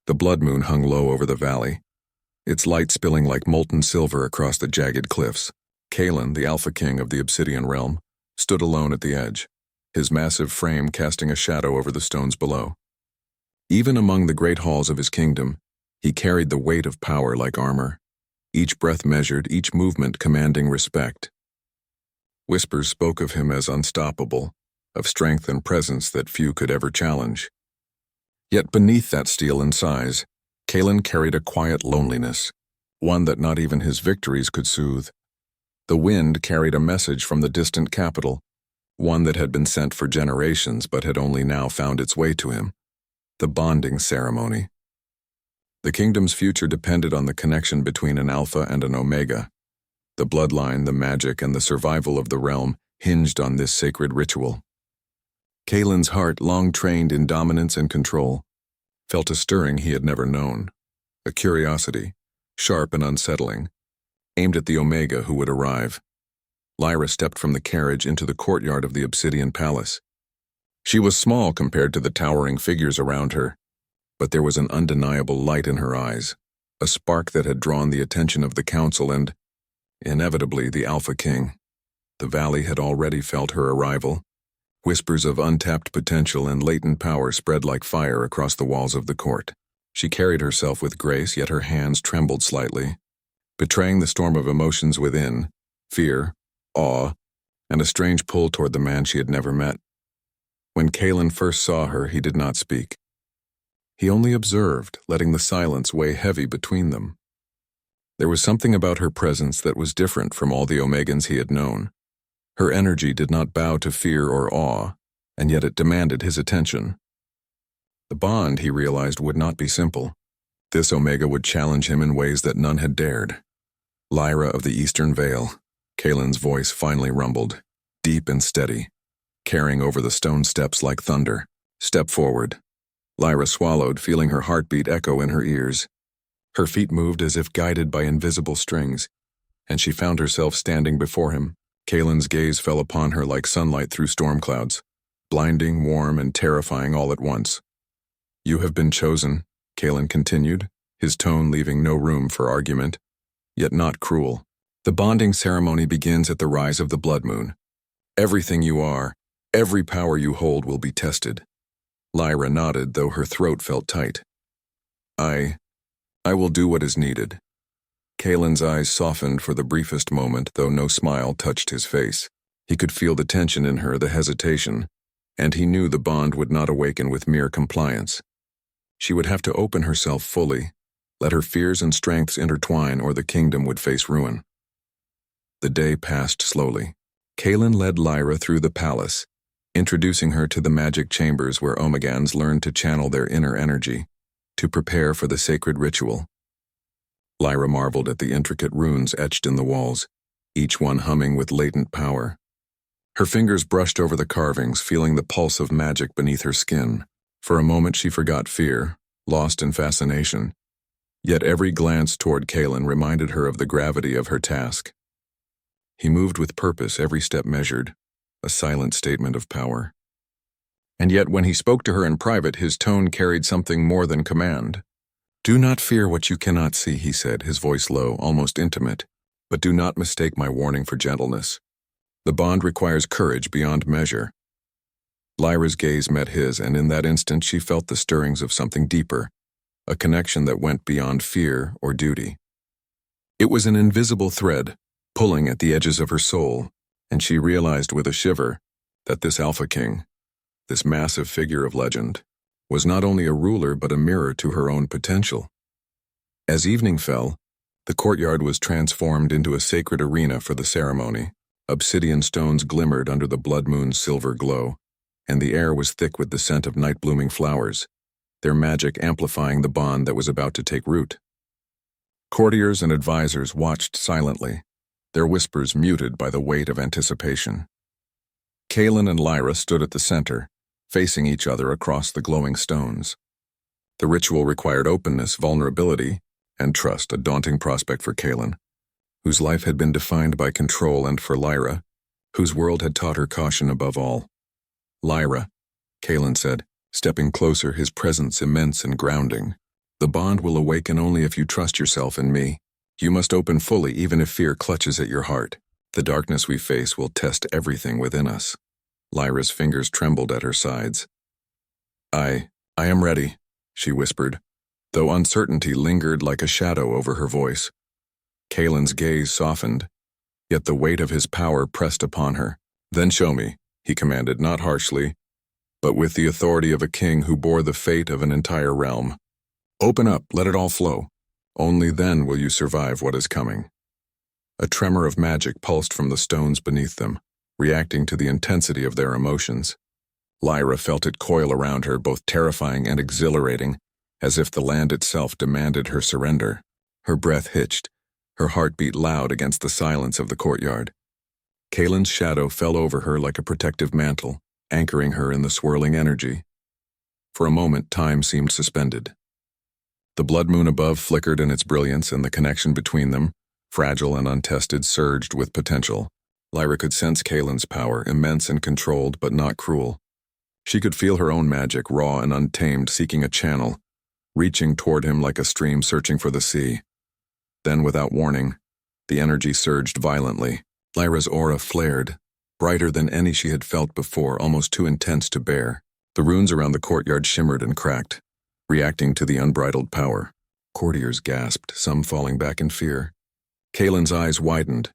The blood moon hung low over the valley, its light spilling like molten silver across the jagged cliffs. Kalen, the Alpha King of the Obsidian Realm, stood alone at the edge, his massive frame casting a shadow over the stones below. Even among the great halls of his kingdom, he carried the weight of power like armor, each breath measured, each movement commanding respect. Whispers spoke of him as unstoppable, of strength and presence that few could ever challenge. Yet beneath that steel and size, Kalen carried a quiet loneliness, one that not even his victories could soothe. The wind carried a message from the distant capital, one that had been sent for generations but had only now found its way to him: the bonding ceremony. The kingdom's future depended on the connection between an Alpha and an Omega. The bloodline, the magic, and the survival of the realm hinged on this sacred ritual. Kalen's heart, long trained in dominance and control, felt a stirring he had never known, a curiosity, sharp and unsettling, aimed at the Omega who would arrive. Lyra stepped from the carriage into the courtyard of the Obsidian Palace. She was small compared to the towering figures around her, but there was an undeniable light in her eyes, a spark that had drawn the attention of the council and, inevitably, the Alpha King. The valley had already felt her arrival. Whispers of untapped potential and latent power spread like fire across the walls of the court. She carried herself with grace, yet her hands trembled slightly, betraying the storm of emotions within: fear, awe, and a strange pull toward the man she had never met. When Kalen first saw her, he did not speak. He only observed, letting the silence weigh heavy between them. There was something about her presence that was different from all the Omegans he had known. Her energy did not bow to fear or awe, and yet it demanded his attention. The bond, he realized, would not be simple. This Omega would challenge him in ways that none had dared. Lyra of the Eastern Vale, Kalen's voice finally rumbled, deep and steady, carrying over the stone steps like thunder. Step forward. Lyra swallowed, feeling her heartbeat echo in her ears. Her feet moved as if guided by invisible strings, and she found herself standing before him. Kalen's gaze fell upon her like sunlight through storm clouds, blinding, warm, and terrifying all at once. "You have been chosen," Kalen continued, his tone leaving no room for argument, yet not cruel. "The bonding ceremony begins at the rise of the blood moon. Everything you are, every power you hold will be tested." Lyra nodded, though her throat felt tight. I will do what is needed." Kalen's eyes softened for the briefest moment, though no smile touched his face. He could feel the tension in her, the hesitation, and he knew the bond would not awaken with mere compliance. She would have to open herself fully, let her fears and strengths intertwine, or the kingdom would face ruin. The day passed slowly. Kalen led Lyra through the palace, introducing her to the magic chambers where Omegans learned to channel their inner energy, to prepare for the sacred ritual. Lyra marveled at the intricate runes etched in the walls, each one humming with latent power. Her fingers brushed over the carvings, feeling the pulse of magic beneath her skin. For a moment she forgot fear, lost in fascination. Yet every glance toward Kalen reminded her of the gravity of her task. He moved with purpose, every step measured, a silent statement of power. And yet when he spoke to her in private, his tone carried something more than command. "Do not fear what you cannot see," he said, his voice low, almost intimate. "But do not mistake my warning for gentleness. The bond requires courage beyond measure." Lyra's gaze met his, and in that instant she felt the stirrings of something deeper, a connection that went beyond fear or duty. It was an invisible thread, pulling at the edges of her soul, and she realized with a shiver that this Alpha King, this massive figure of legend, was not only a ruler but a mirror to her own potential. As evening fell, the courtyard was transformed into a sacred arena for the ceremony. Obsidian stones glimmered under the blood moon's silver glow, and the air was thick with the scent of night-blooming flowers, their magic amplifying the bond that was about to take root. Courtiers and advisors watched silently, their whispers muted by the weight of anticipation. Kalen and Lyra stood at the center, facing each other across the glowing stones. The ritual required openness, vulnerability, and trust, a daunting prospect for Kalen, whose life had been defined by control, and for Lyra, whose world had taught her caution above all. "Lyra," Kalen said, stepping closer, his presence immense and grounding. The bond will awaken only if you trust yourself and me. You must open fully even if fear clutches at your heart. The darkness we face will test everything within us. Lyra's fingers trembled at her sides. I am ready, she whispered, though uncertainty lingered like a shadow over her voice. Kaelin's gaze softened, yet the weight of his power pressed upon her. Then show me, he commanded, not harshly, but with the authority of a king who bore the fate of an entire realm. Open up, let it all flow. Only then will you survive what is coming. A tremor of magic pulsed from the stones beneath them, reacting to the intensity of their emotions. Lyra felt it coil around her, both terrifying and exhilarating, as if the land itself demanded her surrender. Her breath hitched, her heart beat loud against the silence of the courtyard. Kaelin's shadow fell over her like a protective mantle, anchoring her in the swirling energy. For a moment, time seemed suspended. The blood moon above flickered in its brilliance, and the connection between them, fragile and untested, surged with potential. Lyra could sense Kaelin's power, immense and controlled, but not cruel. She could feel her own magic, raw and untamed, seeking a channel, reaching toward him like a stream searching for the sea. Then, without warning, the energy surged violently. Lyra's aura flared, brighter than any she had felt before, almost too intense to bear. The runes around the courtyard shimmered and cracked, reacting to the unbridled power. Courtiers gasped, some falling back in fear. Kaelin's eyes widened,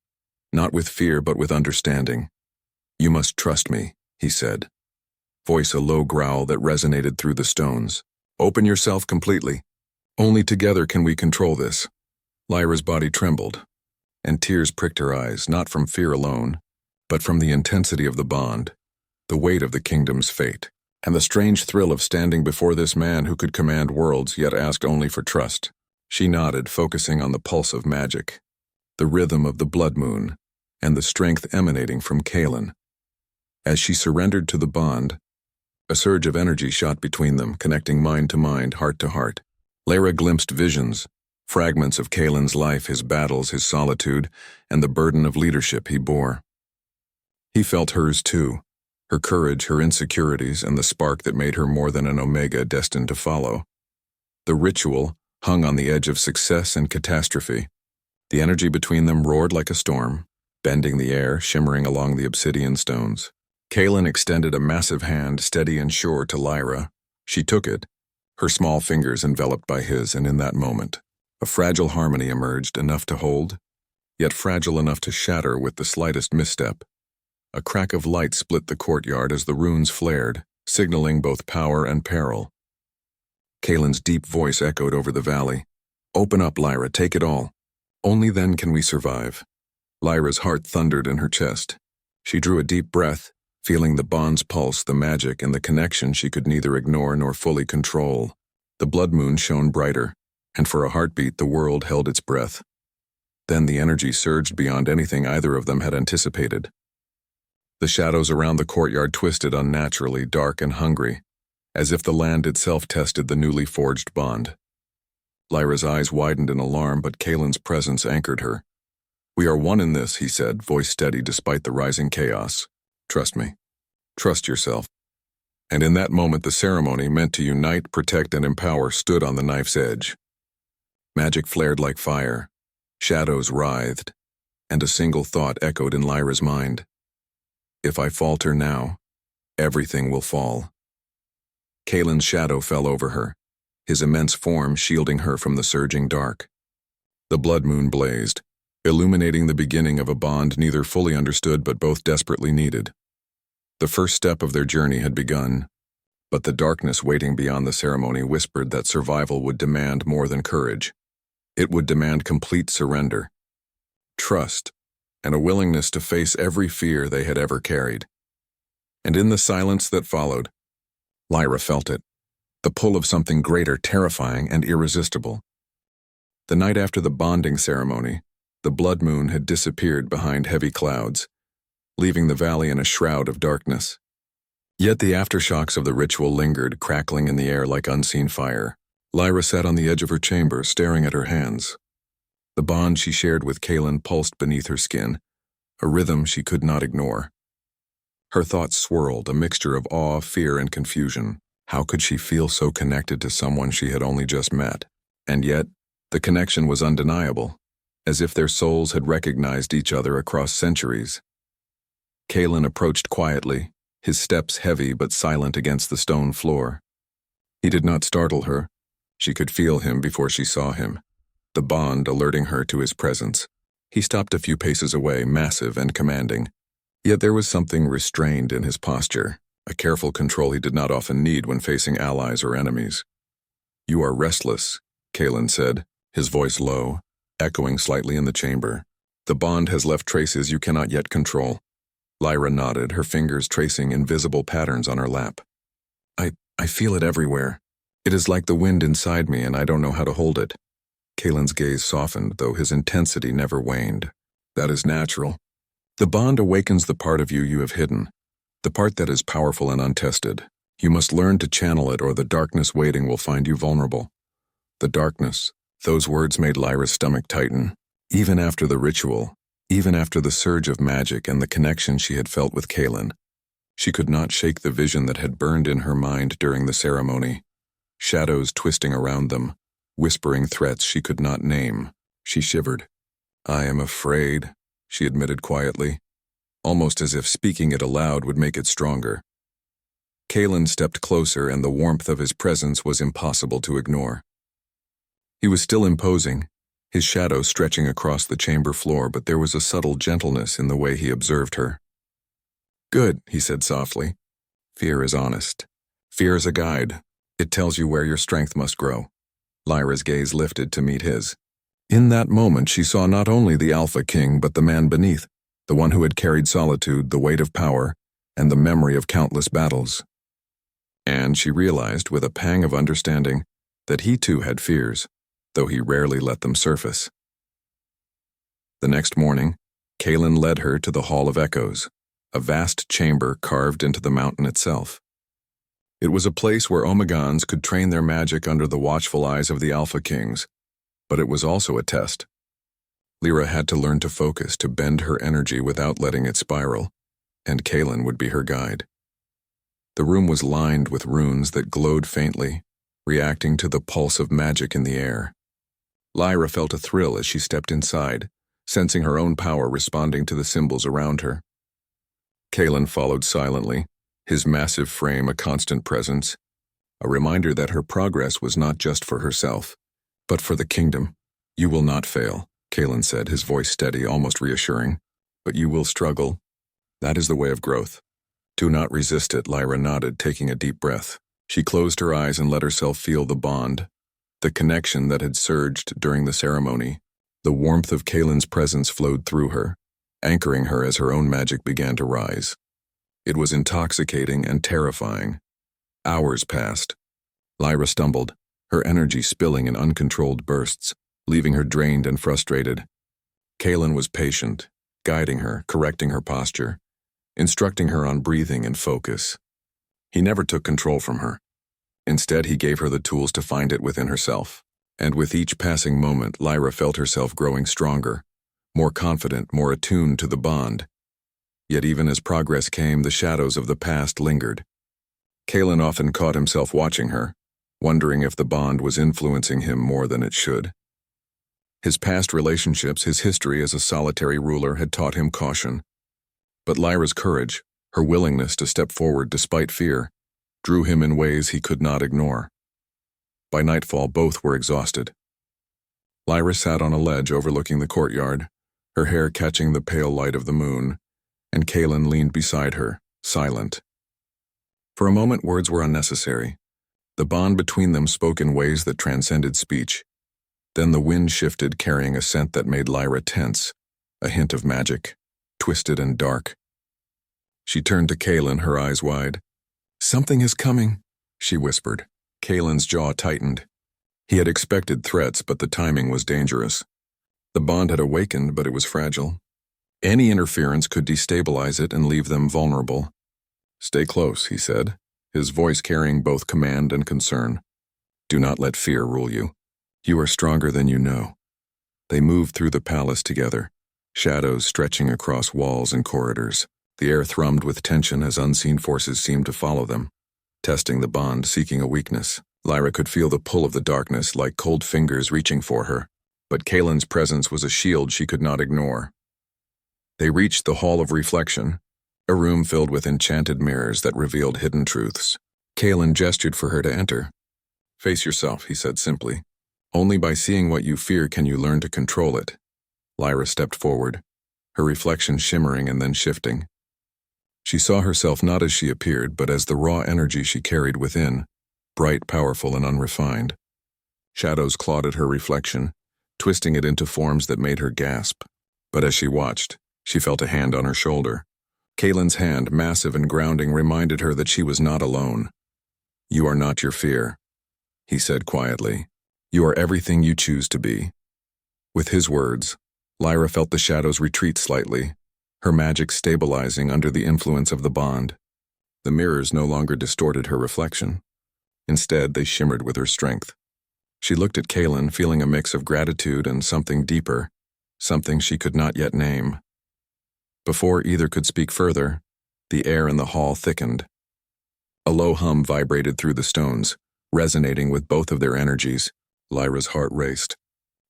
not with fear but with understanding. You must trust me, he said, voice a low growl that resonated through the stones. Open yourself completely. Only together can we control this. Lyra's body trembled, and tears pricked her eyes, not from fear alone, but from the intensity of the bond, the weight of the kingdom's fate, and the strange thrill of standing before this man who could command worlds yet asked only for trust. She nodded, focusing on the pulse of magic, the rhythm of the blood moon, and the strength emanating from Kaelin. As she surrendered to the bond, a surge of energy shot between them, connecting mind to mind, heart to heart. Lyra glimpsed visions, fragments of Kaelin's life, his battles, his solitude, and the burden of leadership he bore. He felt hers too, her courage, her insecurities, and the spark that made her more than an omega destined to follow. The ritual hung on the edge of success and catastrophe. The energy between them roared like a storm, bending the air, shimmering along the obsidian stones. Kaelin extended a massive hand, steady and sure, to Lyra. She took it, her small fingers enveloped by his, and in that moment, a fragile harmony emerged, enough to hold, yet fragile enough to shatter with the slightest misstep. A crack of light split the courtyard as the runes flared, signaling both power and peril. Kaelin's deep voice echoed over the valley. Open up, Lyra, take it all. Only then can we survive. Lyra's heart thundered in her chest. She drew a deep breath, feeling the bond's pulse, the magic, and the connection she could neither ignore nor fully control. The blood moon shone brighter, and for a heartbeat the world held its breath. Then the energy surged beyond anything either of them had anticipated. The shadows around the courtyard twisted unnaturally, dark and hungry, as if the land itself tested the newly forged bond. Lyra's eyes widened in alarm, but Kaelin's presence anchored her. We are one in this, he said, voice steady despite the rising chaos. Trust me. Trust yourself. And in that moment the ceremony, meant to unite, protect, and empower, stood on the knife's edge. Magic flared like fire, shadows writhed, and a single thought echoed in Lyra's mind. If I falter now, everything will fall. Kaelin's shadow fell over her, his immense form shielding her from the surging dark. The blood moon blazed, illuminating the beginning of a bond neither fully understood but both desperately needed. The first step of their journey had begun, but the darkness waiting beyond the ceremony whispered that survival would demand more than courage. It would demand complete surrender, trust, and a willingness to face every fear they had ever carried. And in the silence that followed, Lyra felt it, the pull of something greater, terrifying, and irresistible. The night after the bonding ceremony, the blood moon had disappeared behind heavy clouds, leaving the valley in a shroud of darkness. Yet the aftershocks of the ritual lingered, crackling in the air like unseen fire. Lyra sat on the edge of her chamber, staring at her hands. The bond she shared with Kaelin pulsed beneath her skin, a rhythm she could not ignore. Her thoughts swirled, a mixture of awe, fear, and confusion. How could she feel so connected to someone she had only just met? And yet, the connection was undeniable, as if their souls had recognized each other across centuries. Kalen approached quietly, his steps heavy but silent against the stone floor. He did not startle her. She could feel him before she saw him, the bond alerting her to his presence. He stopped a few paces away, massive and commanding. Yet there was something restrained in his posture, a careful control he did not often need when facing allies or enemies. "You are restless," Kalen said, his voice low, echoing slightly in the chamber. "The bond has left traces you cannot yet control." Lyra nodded, her fingers tracing invisible patterns on her lap. I feel it everywhere. It is like the wind inside me and I don't know how to hold it." Kalen's gaze softened, though his intensity never waned. "That is natural. The bond awakens the part of you you have hidden, the part that is powerful and untested. You must learn to channel it or the darkness waiting will find you vulnerable." The darkness, those words made Lyra's stomach tighten. Even after the ritual, even after the surge of magic and the connection she had felt with Kalen, she could not shake the vision that had burned in her mind during the ceremony. Shadows twisting around them, whispering threats she could not name. She shivered. "I am afraid," she admitted quietly, almost as if speaking it aloud would make it stronger. Kalen stepped closer and the warmth of his presence was impossible to ignore. He was still imposing, his shadow stretching across the chamber floor, but there was a subtle gentleness in the way he observed her. "Good," he said softly. "Fear is honest. Fear is a guide. It tells you where your strength must grow." Lyra's gaze lifted to meet his. In that moment she saw not only the Alpha King but the man beneath, the one who had carried solitude, the weight of power, and the memory of countless battles. And she realized with a pang of understanding that he too had fears, though he rarely let them surface. The next morning, Kalen led her to the Hall of Echoes, a vast chamber carved into the mountain itself. It was a place where Omegons could train their magic under the watchful eyes of the Alpha Kings, but it was also a test. Lyra had to learn to focus, to bend her energy without letting it spiral, and Kalen would be her guide. The room was lined with runes that glowed faintly, reacting to the pulse of magic in the air. Lyra felt a thrill as she stepped inside, sensing her own power responding to the symbols around her. Kalen followed silently, his massive frame a constant presence, a reminder that her progress was not just for herself, but for the kingdom. "You will not fail," Kalen said, his voice steady, almost reassuring. "But you will struggle. That is the way of growth. Do not resist it," Lyra nodded, taking a deep breath. She closed her eyes and let herself feel the bond, the connection that had surged during the ceremony. The warmth of Kalen's presence flowed through her, anchoring her as her own magic began to rise. It was intoxicating and terrifying. Hours passed. Lyra stumbled, her energy spilling in uncontrolled bursts, leaving her drained and frustrated. Kalen was patient, guiding her, correcting her posture, instructing her on breathing and focus. He never took control from her. Instead, he gave her the tools to find it within herself. And with each passing moment, Lyra felt herself growing stronger, more confident, more attuned to the bond. Yet even as progress came, the shadows of the past lingered. Kalen often caught himself watching her, wondering if the bond was influencing him more than it should. His past relationships, his history as a solitary ruler had taught him caution. But Lyra's courage, her willingness to step forward despite fear, drew him in ways he could not ignore. By nightfall, both were exhausted. Lyra sat on a ledge overlooking the courtyard, her hair catching the pale light of the moon, and Kalen leaned beside her, silent. For a moment, words were unnecessary. The bond between them spoke in ways that transcended speech. Then the wind shifted, carrying a scent that made Lyra tense, a hint of magic, twisted and dark. She turned to Kalen, her eyes wide. "Something is coming," she whispered. Kalen's jaw tightened. He had expected threats, but the timing was dangerous. The bond had awakened, but it was fragile. Any interference could destabilize it and leave them vulnerable. "Stay close," he said, his voice carrying both command and concern. "Do not let fear rule you. You are stronger than you know." They moved through the palace together, shadows stretching across walls and corridors. The air thrummed with tension as unseen forces seemed to follow them, testing the bond, seeking a weakness. Lyra could feel the pull of the darkness like cold fingers reaching for her, but Kalen's presence was a shield she could not ignore. They reached the Hall of Reflection, a room filled with enchanted mirrors that revealed hidden truths. Kalen gestured for her to enter. "Face yourself," he said simply. "Only by seeing what you fear can you learn to control it." Lyra stepped forward, her reflection shimmering and then shifting. She saw herself not as she appeared, but as the raw energy she carried within, bright, powerful, and unrefined. Shadows clawed at her reflection, twisting it into forms that made her gasp. But as she watched, she felt a hand on her shoulder. Kalen's hand, massive and grounding, reminded her that she was not alone. "You are not your fear," he said quietly. "You are everything you choose to be." With his words, Lyra felt the shadows retreat slightly, her magic stabilizing under the influence of the bond. The mirrors no longer distorted her reflection. Instead, they shimmered with her strength. She looked at Kalen, feeling a mix of gratitude and something deeper, something she could not yet name. Before either could speak further, the air in the hall thickened. A low hum vibrated through the stones, resonating with both of their energies. Lyra's heart raced.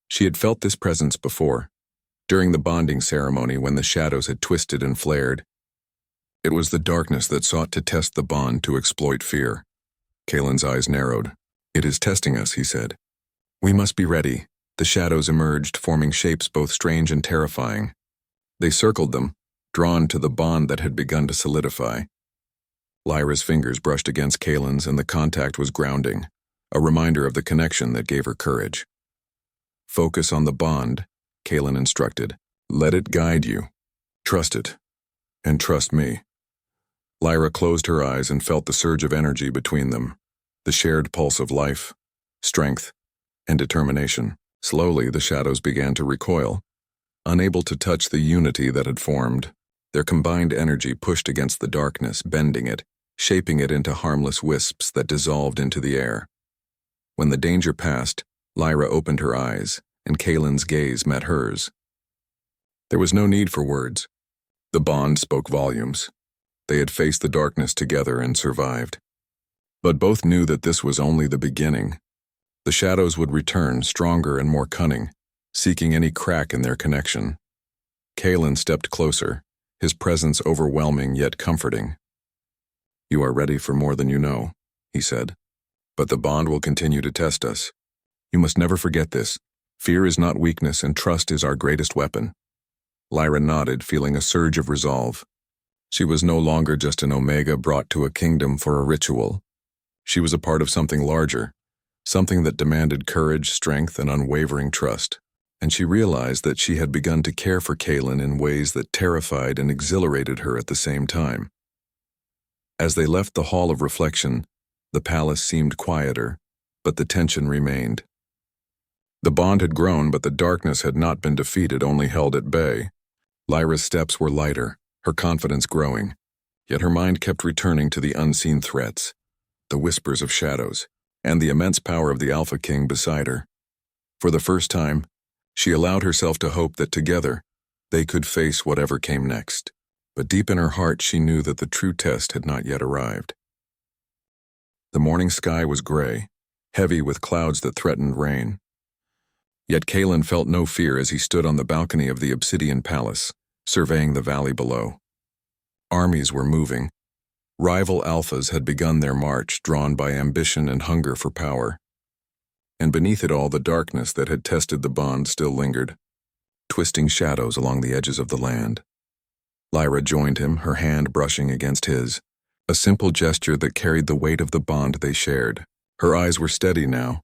She had felt this presence before, during the bonding ceremony when the shadows had twisted and flared. It was the darkness that sought to test the bond to exploit fear. Kalen's eyes narrowed. "It is testing us," he said. "We must be ready." The shadows emerged, forming shapes both strange and terrifying. They circled them, drawn to the bond that had begun to solidify. Lyra's fingers brushed against Kalen's, and the contact was grounding, a reminder of the connection that gave her courage. "Focus on the bond," Kalen instructed. "Let it guide you. Trust it. And trust me." Lyra closed her eyes and felt the surge of energy between them, the shared pulse of life, strength, and determination. Slowly, the shadows began to recoil, unable to touch the unity that had formed. Their combined energy pushed against the darkness, bending it, shaping it into harmless wisps that dissolved into the air. When the danger passed, Lyra opened her eyes, and Kalen's gaze met hers. There was no need for words. The bond spoke volumes. They had faced the darkness together and survived. But both knew that this was only the beginning. The shadows would return, stronger and more cunning, seeking any crack in their connection. Kalen stepped closer, his presence overwhelming yet comforting. "You are ready for more than you know," he said. "But the bond will continue to test us. You must never forget this. Fear is not weakness, and trust is our greatest weapon." Lyra nodded, feeling a surge of resolve. She was no longer just an Omega brought to a kingdom for a ritual. She was a part of something larger, something that demanded courage, strength, and unwavering trust. And she realized that she had begun to care for Kalen in ways that terrified and exhilarated her at the same time. As they left the Hall of Reflection, the palace seemed quieter, but the tension remained. The bond had grown, but the darkness had not been defeated, only held at bay. Lyra's steps were lighter, her confidence growing, yet her mind kept returning to the unseen threats, the whispers of shadows, and the immense power of the Alpha King beside her. For the first time, she allowed herself to hope that together, they could face whatever came next. But deep in her heart, she knew that the true test had not yet arrived. The morning sky was gray, heavy with clouds that threatened rain. Yet Kalen felt no fear as he stood on the balcony of the Obsidian Palace, surveying the valley below. Armies were moving. Rival alphas had begun their march, drawn by ambition and hunger for power. And beneath it all, the darkness that had tested the bond still lingered, twisting shadows along the edges of the land. Lyra joined him, her hand brushing against his, a simple gesture that carried the weight of the bond they shared. Her eyes were steady now,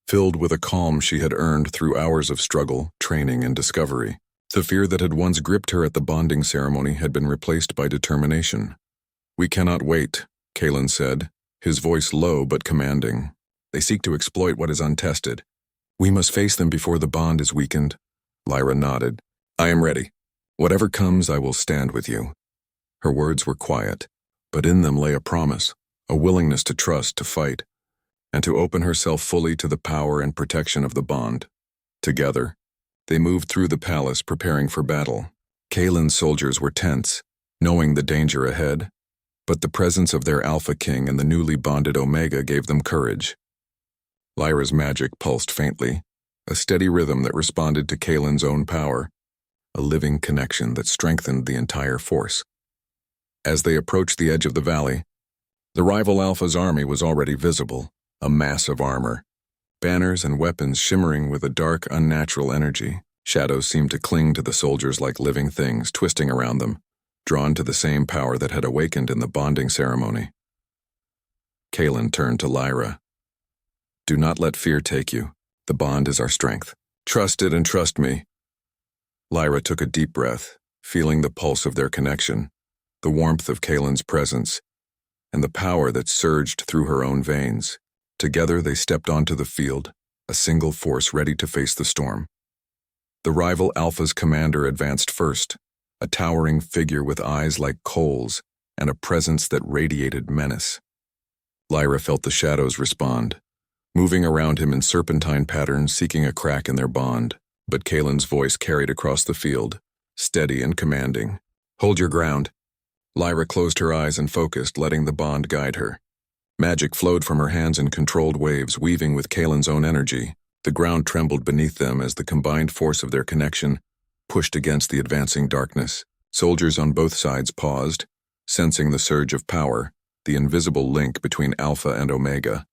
filled with a calm she had earned through hours of struggle, training, and discovery. The fear that had once gripped her at the bonding ceremony had been replaced by determination. "We cannot wait," Kalen said, his voice low but commanding. "They seek to exploit what is untested. We must face them before the bond is weakened." Lyra nodded. "I am ready. Whatever comes, I will stand with you." Her words were quiet, but in them lay a promise, a willingness to trust, to fight, and to open herself fully to the power and protection of the bond. Together, they moved through the palace, preparing for battle. Kalen's soldiers were tense, knowing the danger ahead, but the presence of their Alpha King and the newly bonded Omega gave them courage. Lyra's magic pulsed faintly, a steady rhythm that responded to Kalen's own power, a living connection that strengthened the entire force. As they approached the edge of the valley, the rival Alpha's army was already visible, a mass of armor, banners and weapons shimmering with a dark, unnatural energy. Shadows seemed to cling to the soldiers like living things, twisting around them, drawn to the same power that had awakened in the bonding ceremony. Kalen turned to Lyra. "Do not let fear take you. The bond is our strength. Trust it and trust me." Lyra took a deep breath, feeling the pulse of their connection, the warmth of Kalen's presence, and the power that surged through her own veins. Together they stepped onto the field, a single force ready to face the storm. The rival Alpha's commander advanced first, a towering figure with eyes like coals and a presence that radiated menace. Lyra felt the shadows respond, moving around him in serpentine patterns, seeking a crack in their bond. But Kalen's voice carried across the field, steady and commanding. "Hold your ground." Lyra closed her eyes and focused, letting the bond guide her. Magic flowed from her hands in controlled waves, weaving with Kalen's own energy. The ground trembled beneath them as the combined force of their connection pushed against the advancing darkness. Soldiers on both sides paused, sensing the surge of power, the invisible link between Alpha and Omega.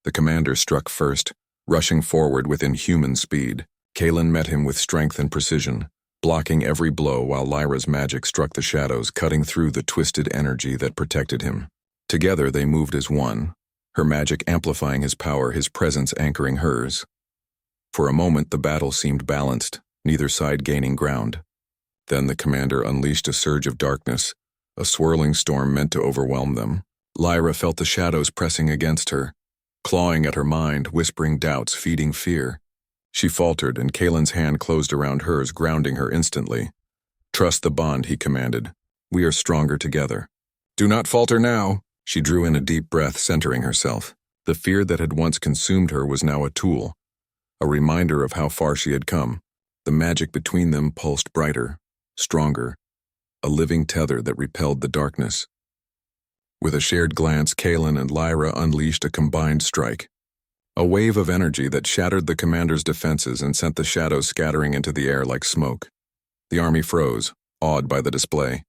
The commander struck first, rushing forward with inhuman speed. Kalen met him with strength and precision, blocking every blow while Lyra's magic struck the shadows, cutting through the twisted energy that protected him. Together they moved as one, her magic amplifying his power, his presence anchoring hers. For a moment the battle seemed balanced, neither side gaining ground. Then the commander unleashed a surge of darkness, a swirling storm meant to overwhelm them. Lyra felt the shadows pressing against her, clawing at her mind, whispering doubts, feeding fear. She faltered, and Kalen's hand closed around hers, grounding her instantly. "Trust the bond," he commanded. "We are stronger together." "Do not falter now." She drew in a deep breath, centering herself. The fear that had once consumed her was now a tool, a reminder of how far she had come. The magic between them pulsed brighter, stronger, a living tether that repelled the darkness. With a shared glance, Kalen and Lyra unleashed a combined strike. A wave of energy that shattered the commander's defenses and sent the shadows scattering into the air like smoke. The army froze, awed by the display.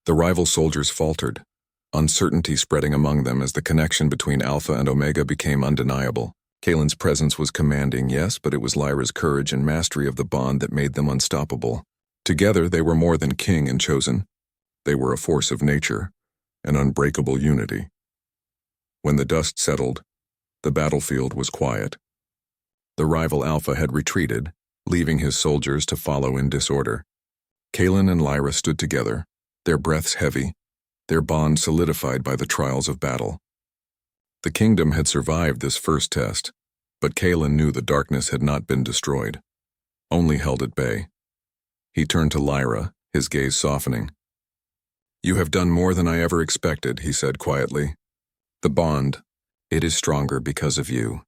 The rival soldiers faltered, uncertainty spreading among them as the connection between Alpha and Omega became undeniable. Kalen's presence was commanding, yes, but it was Lyra's courage and mastery of the bond that made them unstoppable. Together they were more than king and chosen. They were a force of nature, an unbreakable unity. When the dust settled, the battlefield was quiet. The rival Alpha had retreated, leaving his soldiers to follow in disorder. Kalen and Lyra stood together, their breaths heavy, their bond solidified by the trials of battle. The kingdom had survived this first test, but Kalen knew the darkness had not been destroyed, only held at bay. He turned to Lyra, his gaze softening. "You have done more than I ever expected," he said quietly. "The bond, it is stronger because of you.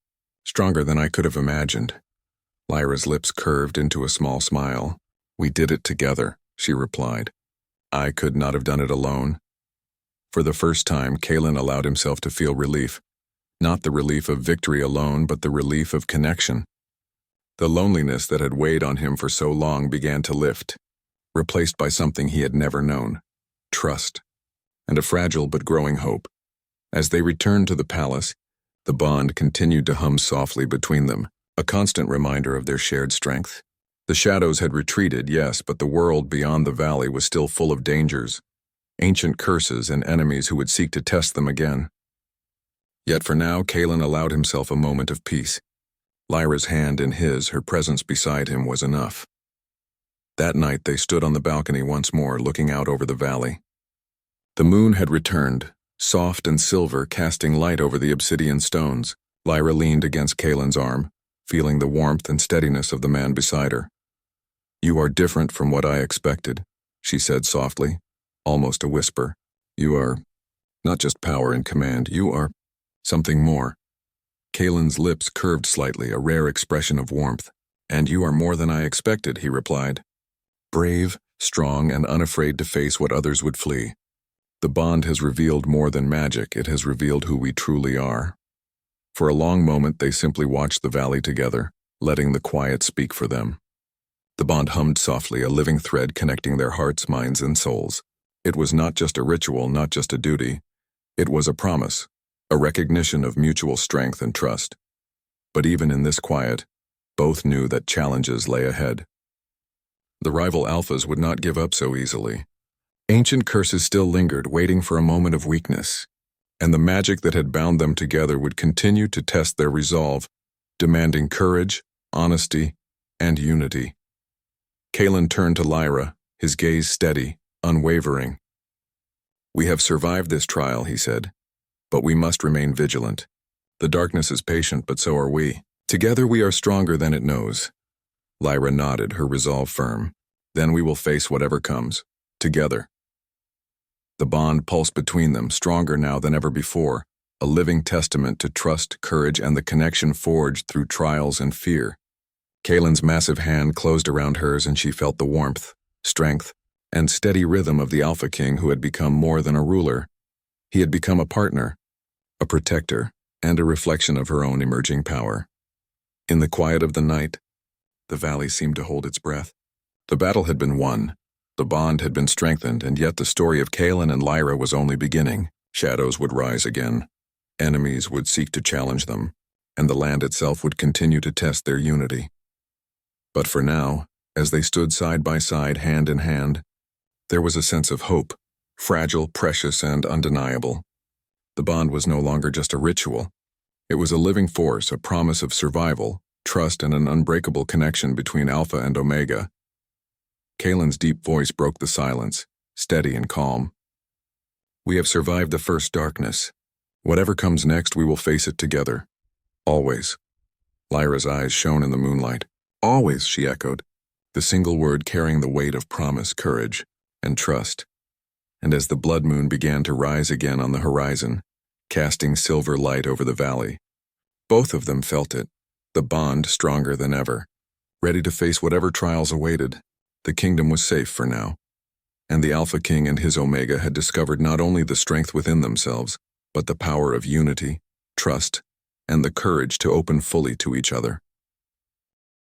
Stronger than I could have imagined." Lyra's lips curved into a small smile. "We did it together," she replied. "I could not have done it alone." For the first time, Kalen allowed himself to feel relief. Not the relief of victory alone, but the relief of connection. The loneliness that had weighed on him for so long began to lift, replaced by something he had never known: trust, and a fragile but growing hope. As they returned to the palace, the bond continued to hum softly between them, a constant reminder of their shared strength. The shadows had retreated, yes, but the world beyond the valley was still full of dangers, ancient curses and enemies who would seek to test them again. Yet for now, Kalen allowed himself a moment of peace. Lyra's hand in his, her presence beside him, was enough. That night they stood on the balcony once more, looking out over the valley. The moon had returned, soft and silver, casting light over the obsidian stones. Lyra leaned against Kalen's arm, feeling the warmth and steadiness of the man beside her. "You are different from what I expected," she said softly, almost a whisper. "You are not just power and command, you are something more." Kalen's lips curved slightly, a rare expression of warmth. "And you are more than I expected," he replied. "Brave, strong, and unafraid to face what others would flee. The bond has revealed more than magic, it has revealed who we truly are." For a long moment, they simply watched the valley together, letting the quiet speak for them. The bond hummed softly, a living thread connecting their hearts, minds, and souls. It was not just a ritual, not just a duty. It was a promise, a recognition of mutual strength and trust. But even in this quiet, both knew that challenges lay ahead. The rival alphas would not give up so easily. Ancient curses still lingered, waiting for a moment of weakness, and the magic that had bound them together would continue to test their resolve, demanding courage, honesty, and unity. Kalen turned to Lyra, his gaze steady, unwavering. "We have survived this trial," he said, "but we must remain vigilant. The darkness is patient, but so are we. Together we are stronger than it knows." Lyra nodded, her resolve firm. "Then we will face whatever comes, together." The bond pulsed between them, stronger now than ever before, a living testament to trust, courage, and the connection forged through trials and fear. Kalen's massive hand closed around hers, and she felt the warmth, strength, and steady rhythm of the Alpha King, who had become more than a ruler. He had become a partner, a protector, and a reflection of her own emerging power. In the quiet of the night, the valley seemed to hold its breath. The battle had been won, the bond had been strengthened, and yet the story of Kalen and Lyra was only beginning. Shadows would rise again, enemies would seek to challenge them, and the land itself would continue to test their unity. But for now, as they stood side by side, hand in hand, there was a sense of hope, fragile, precious, and undeniable. The bond was no longer just a ritual. It was a living force, a promise of survival, trust, and an unbreakable connection between Alpha and Omega. Kalen's deep voice broke the silence, steady and calm. "We have survived the first darkness. Whatever comes next, we will face it together. Always." Lyra's eyes shone in the moonlight. "Always," she echoed, the single word carrying the weight of promise, courage, and trust. And as the blood moon began to rise again on the horizon, casting silver light over the valley, both of them felt it, the bond stronger than ever, ready to face whatever trials awaited. The kingdom was safe for now, and the Alpha King and his Omega had discovered not only the strength within themselves, but the power of unity, trust, and the courage to open fully to each other.